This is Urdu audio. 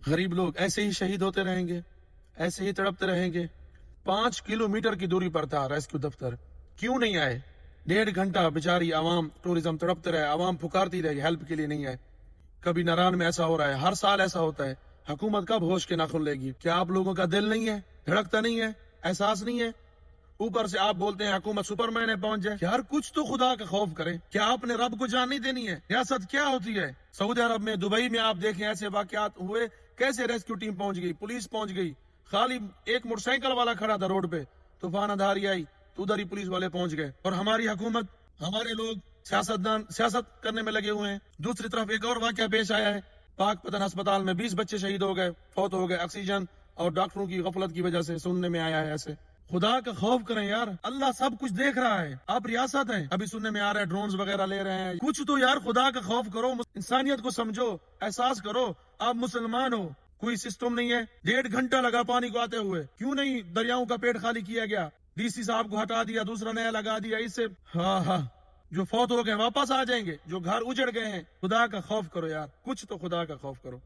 غریب لوگ ایسے ہی شہید ہوتے رہیں گے، ایسے ہی تڑپتے رہیں گے۔ 5 کلومیٹر کی دوری پر تھا ریسکیو دفتر، کیوں نہیں آئے؟ 1.5 گھنٹہ بیچاری عوام ٹورزم تڑپتے رہے، عوام پکارتی رہی، ہیلپ کے لیے نہیں آئے۔ کبھی ناران میں ایسا ہو رہا ہے، ہر سال ایسا ہوتا ہے۔ حکومت کب ہوش کے ناخن لے گی؟ کیا آپ لوگوں کا دل نہیں ہے؟ دھڑکتا نہیں ہے؟ احساس نہیں ہے؟ اوپر سے آپ بولتے ہیں حکومت سپر مین ہے پہنچ جائے۔ یار کچھ تو خدا کا خوف کرے، کیا آپ نے رب کو جان نہیں دینی ہے؟ ریاست کیا ہوتی ہے؟ سعودی عرب میں، دبئی میں آپ دیکھیں ایسے واقعات ہوئے، کیسے ریسکیو ٹیم پہنچ گئی، پولیس پہنچ گئی، خالی ایک موٹر سائیکل والا کھڑا تھا روڈ پہ، طوفان دھاری آئی تو ادھر ہی پولیس والے پہنچ گئے۔ اور ہماری حکومت، ہمارے لوگ سیاستدان سیاست کرنے میں لگے ہوئے ہیں۔ دوسری طرف ایک اور واقعہ پیش آیا ہے، پاک پتن ہسپتال میں 20 بچے شہید ہو گئے، فوت ہو گئے آکسیجن اور ڈاکٹروں کی غفلت کی وجہ سے، سننے میں آیا ہے ایسے۔ خدا کا خوف کریں یار، اللہ سب کچھ دیکھ رہا ہے، آپ ریاست ہیں، ابھی سننے میں آ رہا ہے ڈرونز وغیرہ لے رہے ہیں، کچھ تو یار خدا کا خوف کرو، انسانیت کو سمجھو، احساس کرو، آپ مسلمان ہو، کوئی سسٹم نہیں ہے۔ 1.5 گھنٹہ لگا پانی کو آتے ہوئے، کیوں نہیں دریاؤں کا پیٹ خالی کیا گیا؟ ڈی سی صاحب کو ہٹا دیا، دوسرا نیا لگا دیا، اس سے ہاں جو فوت ہو گئے واپس آ جائیں گے، جو گھر اجڑ گئے ہیں۔ خدا کا خوف کرو یار، کچھ تو خدا کا خوف کرو۔